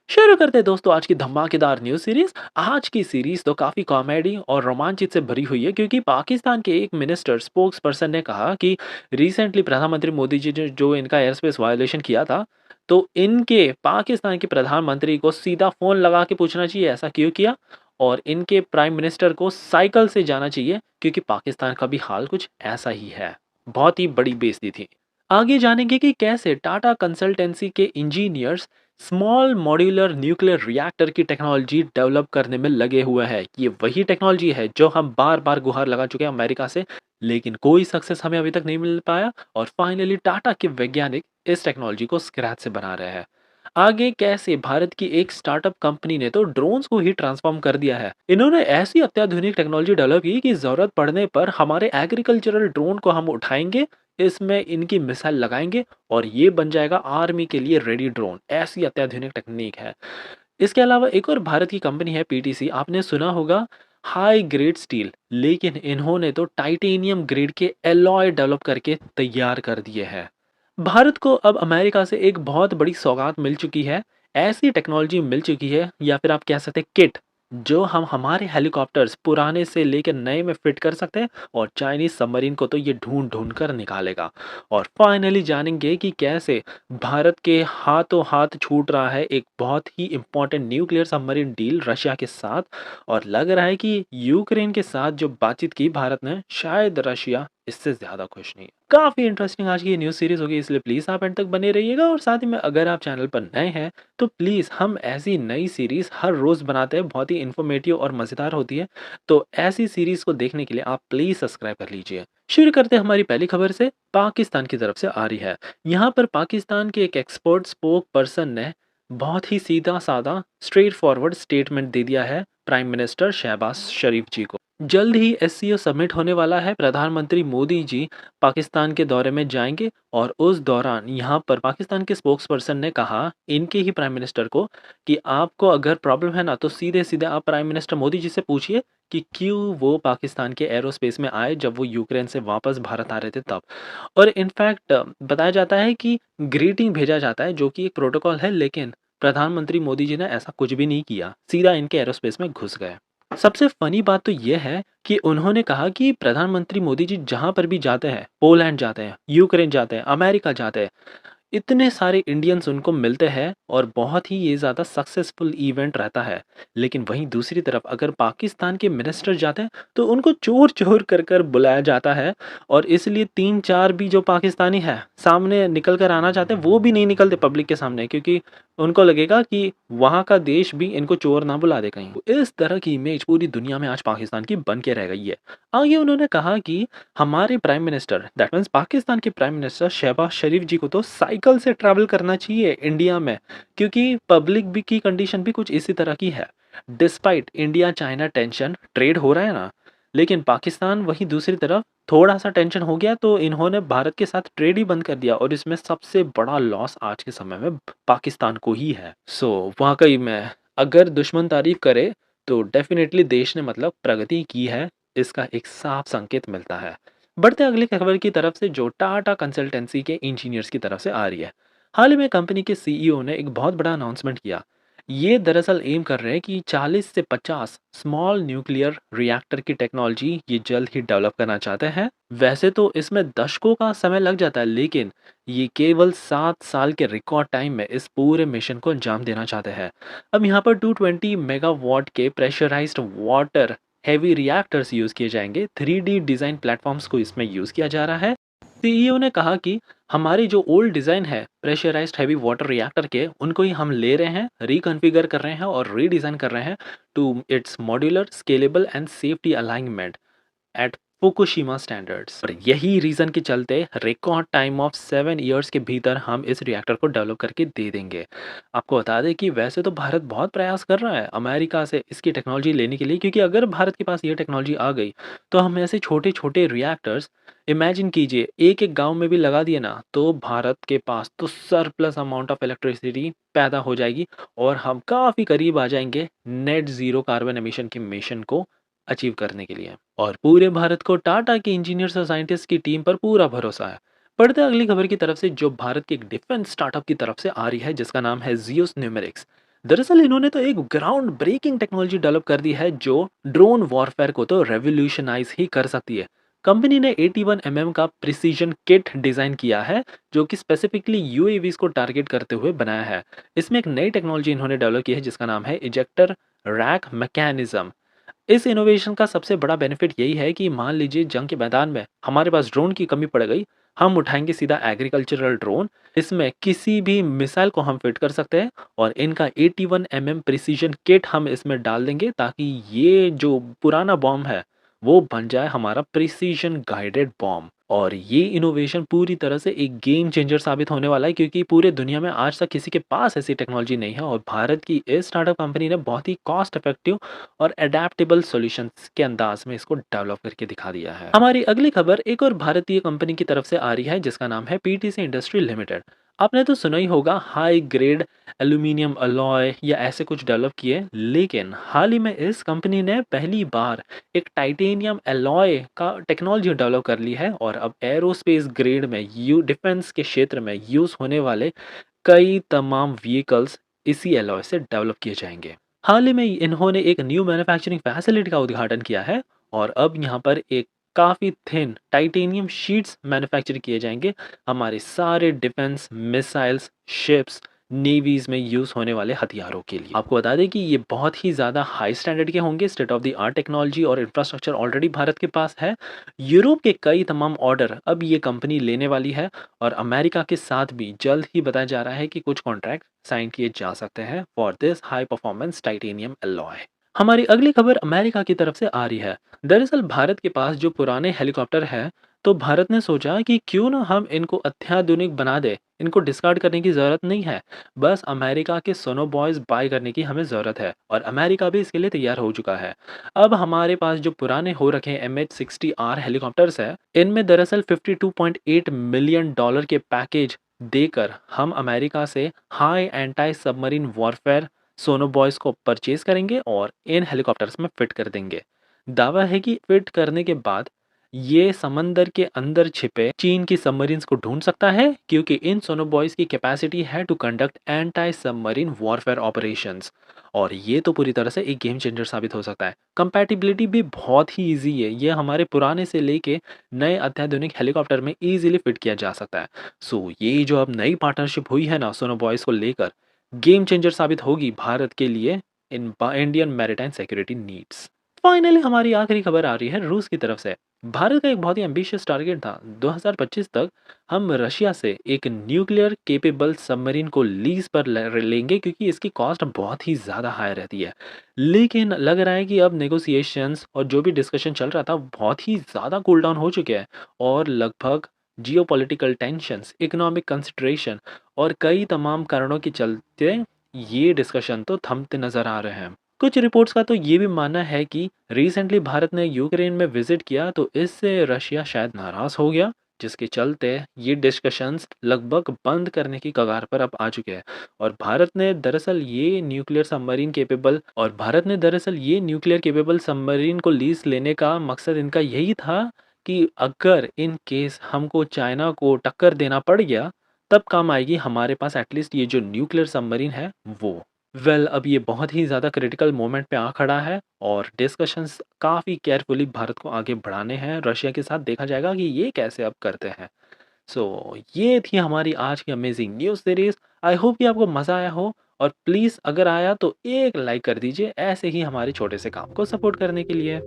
शुरू करते हैं दोस्तों आज की धमाकेदार न्यूज़ सीरीज। आज की सीरीज तो काफ़ी कॉमेडी और रोमांचित से भरी हुई है क्योंकि पाकिस्तान के एक मिनिस्टर स्पोक्स पर्सन ने कहा कि रिसेंटली प्रधानमंत्री मोदी जी ने जो इनका एयर स्पेस वायलेशन किया था, तो इनके पाकिस्तान के प्रधानमंत्री को सीधा फ़ोन लगा के पूछना चाहिए ऐसा क्यों किया, और इनके प्राइम मिनिस्टर को साइकिल से जाना चाहिए क्योंकि पाकिस्तान का भी हाल कुछ ऐसा ही है। बहुत ही बड़ी बेइज्जती थी। आगे जानेंगे कि कैसे टाटा कंसल्टेंसी के engineers small modular nuclear reactor की टेक्नोलॉजी डेवलप करने में लगे हुए हैं। ये वही टेक्नोलॉजी है जो हम बार बार गुहार लगा चुके हैं अमेरिका से, लेकिन कोई सक्सेस हमें अभी तक नहीं मिल पाया। और फाइनली टाटा के वैज्ञानिक इस टेक्नोलॉजी को स्क्रैच से बना रहे हैं। आगे कैसे भारत की एक स्टार्टअप कंपनी ने तो ड्रोन्स को ही ट्रांसफॉर्म कर दिया है। इन्होंने ऐसी अत्याधुनिक टेक्नोलॉजी डेवलप की कि जरूरत पड़ने पर हमारे एग्रीकल्चरल ड्रोन को हम उठाएंगे, इसमें इनकी मिसाइल लगाएंगे और ये बन जाएगा आर्मी के लिए रेडी ड्रोन। ऐसी अत्याधुनिक टेक्निक है। इसके अलावा एक और भारत की कंपनी है पीटीसी, आपने सुना होगा, हाई ग्रेड स्टील, लेकिन इन्होंने तो टाइटेनियम ग्रेड के एलॉय डेवलप करके तैयार कर दिए हैं। भारत को अब अमेरिका से एक बहुत बड़ी सौगात मिल चुकी है। ऐसी टेक्नोलॉजी मिल चुकी है या फिर आप कह सकते हैं किट, जो हम हमारे हेलीकॉप्टर्स पुराने से लेकर नए में फिट कर सकते हैं, और चाइनीज सबमरीन को तो ये ढूंढ ढूंढ कर निकालेगा। और फाइनली जानेंगे कि कैसे भारत के हाथों हाथ छूट रहा है एक बहुत ही important nuclear submarine deal Russia के साथ। और लग रहा है कि यूक्रेन के साथ जो बातचीत की भारत ने, शायद रशिया इससे ज़्यादा खुश नहीं है। काफ़ी इंटरेस्टिंग आज की ये न्यूज़ सीरीज़ होगी, इसलिए प्लीज़ आप एंड तक बने रहिएगा। और साथ ही में अगर आप चैनल पर नए हैं तो प्लीज़, हम ऐसी नई सीरीज़ हर रोज़ बनाते हैं, बहुत ही इन्फॉर्मेटिव और मज़ेदार होती है। तो ऐसी सीरीज़ को देखने के लिए आप प्लीज़ सब्सक्राइब कर लीजिए। शुरू करते हैं हमारी पहली खबर से, पाकिस्तान की तरफ से आ रही है। यहाँ पर पाकिस्तान के एक एक्सपर्ट स्पोक पर्सन ने बहुत ही सीधा साधा स्ट्रेट फॉरवर्ड स्टेटमेंट दे दिया है प्राइम मिनिस्टर शहबाज शरीफ जी को। जल्द ही एससीओ समिट होने वाला है। प्रधानमंत्री मोदी जी पाकिस्तान के दौरे में जाएंगे और उस दौरान यहाँ पर पाकिस्तान के स्पोक्स पर्सन ने कहा इनके ही प्राइम मिनिस्टर को कि आपको अगर प्रॉब्लम है ना, तो सीधे सीधे आप प्राइम मिनिस्टर मोदी जी से पूछिए कि क्यों वो पाकिस्तान के एरोस्पेस में आए जब वो यूक्रेन से वापस भारत आ रहे थे तब। और इनफैक्ट बताया जाता है कि ग्रीटिंग भेजा जाता है जो कि एक प्रोटोकॉल है, लेकिन प्रधानमंत्री मोदी जी ने ऐसा कुछ भी नहीं किया, सीधा इनके एरोस्पेस में घुस गए। सबसे फनी बात तो ये है कि उन्होंने कहा कि प्रधानमंत्री मोदी जी जहाँ पर भी जाते हैं, पोलैंड जाते हैं, यूक्रेन जाते हैं, अमेरिका जाते हैं, इतने सारे इंडियंस उनको मिलते हैं और बहुत ही ये ज़्यादा सक्सेसफुल इवेंट रहता है। लेकिन वहीं दूसरी तरफ अगर पाकिस्तान के मिनिस्टर जाते हैं तो उनको चोर चोर कर कर बुलाया जाता है। और इसलिए 3-4 भी जो पाकिस्तानी है सामने निकल कर आना चाहते हैं, वो भी नहीं निकलते पब्लिक के सामने, क्योंकि उनको लगेगा कि वहाँ का देश भी इनको चोर ना बुला दे कहीं। तो इस तरह की इमेज पूरी दुनिया में आज पाकिस्तान की बन के रह गई है। आगे उन्होंने कहा कि हमारे prime minister, that means Pakistan के प्राइम मिनिस्टर शहबाज शरीफ जी को तो साइकिल से ट्रैवल करना चाहिए इंडिया में, क्योंकि पब्लिक भी की कंडीशन भी कुछ इसी तरह की है। Despite India China tension, trade हो रहा है ना, लेकिन पाकिस्तान वहीं दूसरी तरफ थोड़ा सा टेंशन हो गया तो इन्होंने भारत के साथ ट्रेड ही बंद कर दिया, और इसमें सबसे बड़ा लॉस आज के समय में पाकिस्तान को ही है। सो वाकई में अगर दुश्मन तारीफ करे तो डेफिनेटली देश ने मतलब प्रगति की है, इसका एक साफ संकेत मिलता है। बढ़ते अगली खबर की तरफ से, जो टाटा कंसल्टेंसी के इंजीनियर्स की तरफ से आ रही है। हाल ही में कंपनी के सीईओ ने एक बहुत बड़ा अनाउंसमेंट किया। ये दरअसल एम कर रहे हैं कि 40 से 50 स्मॉल न्यूक्लियर रिएक्टर की टेक्नोलॉजी ये जल्द ही डेवलप करना चाहते हैं। वैसे तो इसमें दशकों का समय लग जाता है, लेकिन ये केवल 7 साल के रिकॉर्ड टाइम में इस पूरे मिशन को अंजाम देना चाहते हैं। अब यहाँ पर 220 मेगावाट के pressurised water heavy reactors use किए जाएंगे। 3D डिज़ाइन प्लेटफॉर्म्स को इसमें यूज़ किया जा रहा है। सीईओ ने कहा कि हमारी जो ओल्ड डिज़ाइन है प्रेशराइज्ड हैवी वाटर रिएक्टर के, उनको ही हम ले रहे हैं, रिकॉन्फ़िगर कर रहे हैं और रीडिज़ाइन कर रहे हैं to its modular, scalable and safety alignment at Fukushima standards. और यही रीज़न के चलते रिकॉर्ड टाइम ऑफ 7 ईयर्स के भीतर हम इस रिएक्टर को डेवलप करके दे देंगे। आपको बता दें कि वैसे तो भारत बहुत प्रयास कर रहा है अमेरिका से इसकी टेक्नोलॉजी लेने के लिए, क्योंकि अगर भारत के पास ये टेक्नोलॉजी आ गई तो हम ऐसे छोटे छोटे रिएक्टर्स, इमेजिन कीजिए, एक एक गांव में भी लगा दिए ना, तो भारत के पास तो सरप्लस अमाउंट ऑफ इलेक्ट्रिसिटी पैदा हो जाएगी और हम काफ़ी करीब आ जाएंगे नेट ज़ीरो कार्बन एमिशन के मिशन को अचीव करने के लिए। और पूरे भारत को टाटा के इंजीनियर्स और साइंटिस्ट की टीम पर पूरा भरोसा है। बढ़ते हैं अगली खबर की तरफ से, जो भारत के एक डिफेंस स्टार्टअप की तरफ से आ रही है जिसका नाम है जियोस न्यूमेरिक्स। दरअसल इन्होंने तो एक ग्राउंड ब्रेकिंग टेक्नोलॉजी डेवलप कर दी है जो ड्रोन वॉरफेयर को तो रेवोल्यूशनाइज ही कर सकती है। कंपनी ने 81 mm का प्रिसीजन किट डिजाइन किया है जो कि स्पेसिफिकली यूएवीज को टारगेट करते हुए बनाया है। इसमें एक नई टेक्नोलॉजी इन्होंने डेवलप की है जिसका नाम है इजेक्टर रैक मैकेनिज्म। इस इनोवेशन का सबसे बड़ा बेनिफिट यही है कि मान लीजिए जंग के मैदान में हमारे पास ड्रोन की कमी पड़ गई, हम उठाएंगे सीधा एग्रीकल्चरल ड्रोन। इसमें किसी भी मिसाइल को हम फिट कर सकते हैं और इनका 81 mm प्रिसीजन किट हम इसमें डाल देंगे ताकि ये जो पुराना बॉम्ब है वो बन जाए हमारा प्रिसीजन गाइडेड बॉम्ब। और ये इनोवेशन पूरी तरह से एक गेम चेंजर साबित होने वाला है क्योंकि पूरे दुनिया में आज तक किसी के पास ऐसी टेक्नोलॉजी नहीं है और भारत की इस स्टार्टअप कंपनी ने बहुत ही कॉस्ट इफेक्टिव और एडेप्टेबल सॉल्यूशंस के अंदाज में इसको डेवलप करके दिखा दिया है। हमारी अगली खबर एक और भारतीय कंपनी की तरफ से आ रही है जिसका नाम है पीटीसी इंडस्ट्री लिमिटेड। आपने तो सुना ही होगा हाई ग्रेड एल्यूमिनियम अलॉय या ऐसे कुछ डेवलप किए, लेकिन हाल ही में इस कंपनी ने पहली बार एक टाइटेनियम अलॉय का टेक्नोलॉजी डेवलप कर ली है और अब एरोस्पेस ग्रेड में यू डिफेंस के क्षेत्र में यूज होने वाले कई तमाम व्हीकल्स इसी एलॉय से डेवलप किए जाएंगे। हाल ही में इन्होंने एक न्यू मैन्युफैक्चरिंग फैसिलिटी का उद्घाटन किया है और अब यहाँ पर एक काफ़ी थिन टाइटेनियम शीट्स मैन्युफैक्चर किए जाएंगे हमारे सारे डिफेंस मिसाइल्स शिप्स नेवीज में यूज होने वाले हथियारों के लिए। आपको बता दें कि ये बहुत ही ज़्यादा हाई स्टैंडर्ड के होंगे, state of the art technology और इंफ्रास्ट्रक्चर ऑलरेडी भारत के पास है। यूरोप के कई तमाम ऑर्डर अब ये कंपनी लेने वाली है और अमेरिका के साथ भी जल्द ही बताया जा रहा है कि कुछ कॉन्ट्रैक्ट साइन किए जा सकते हैं for this high performance titanium alloy. हमारी अगली खबर अमेरिका की तरफ से आ रही है। दरअसल भारत के पास जो पुराने हेलीकॉप्टर है तो भारत ने सोचा कि क्यों ना हम इनको अत्याधुनिक बना दे, इनको डिस्कार्ड करने की ज़रूरत नहीं है, बस अमेरिका के सोनो बॉयज़ बाय करने की हमें ज़रूरत है और अमेरिका भी इसके लिए तैयार हो चुका है। अब हमारे पास जो पुराने हो रखे MH-60R हेलीकॉप्टर्स है, इनमें दरअसल $52.8 मिलियन के पैकेज देकर हम अमेरिका से हाई एंटी सबमरीन वॉरफेयर सोनो बॉयज़ को परचेज करेंगे और इन हेलीकॉप्टर्स में फिट कर देंगे। दावा है कि फिट करने के बाद ये समंदर के अंदर छिपे चीन की सबमरीन्स को ढूंढ सकता है क्योंकि इन सोनोबॉयज की कैपेसिटी है to conduct anti submarine warfare operations. और ये तो पूरी तरह से एक गेम चेंजर साबित हो सकता है। कंपैटिबिलिटी भी बहुत ही इजी है, ये हमारे पुराने से लेके नए अत्याधुनिक हेलीकॉप्टर में इजीली फिट किया जा सकता है। सो ये जो अब नई पार्टनरशिप हुई है ना सोनोबॉयज को लेकर, गेम चेंजर साबित होगी भारत के लिए in Indian maritime security needs. Finally हमारी आखिरी खबर आ रही है रूस की तरफ से। भारत का एक बहुत ही एम्बिशियस टारगेट था 2025 तक हम रशिया से एक न्यूक्लियर केपेबल सबमरीन को लीज पर लेंगे क्योंकि इसकी कॉस्ट बहुत ही ज़्यादा हाई रहती है। लेकिन लग रहा है कि अब नेगोशिएशंस और जो भी डिस्कशन चल रहा था बहुत ही ज़्यादा कूल डाउन हो चुके हैं और लगभग जियोपॉलिटिकल टेंशंस, इकोनॉमिक कंसिडरेशन और कई तमाम कारणों के चलते ये डिस्कशन तो थमते नज़र आ रहे हैं। कुछ रिपोर्ट्स का तो ये भी मानना है कि रिसेंटली भारत ने यूक्रेन में विजिट किया तो इससे रशिया शायद नाराज हो गया, जिसके चलते ये डिस्कशंस लगभग बंद करने की कगार पर अब आ चुके हैं। भारत ने दरअसल ये न्यूक्लियर केपेबल सबमरीन को लीज लेने का मकसद इनका यही था कि अगर इन केस हमको चाइना को टक्कर देना पड़ गया तब काम आएगी हमारे पास एटलीस्ट ये जो न्यूक्लियर सबमरीन है वो। अब ये बहुत ही ज़्यादा क्रिटिकल मोमेंट पे आ खड़ा है और डिस्कशंस काफ़ी केयरफुली भारत को आगे बढ़ाने हैं रशिया के साथ, देखा जाएगा कि ये कैसे अब करते हैं। ये थी हमारी आज की amazing news series. I hope कि आपको मज़ा आया हो और प्लीज़ अगर आया तो एक लाइक कर दीजिए ऐसे ही हमारे छोटे से काम को सपोर्ट करने के लिए।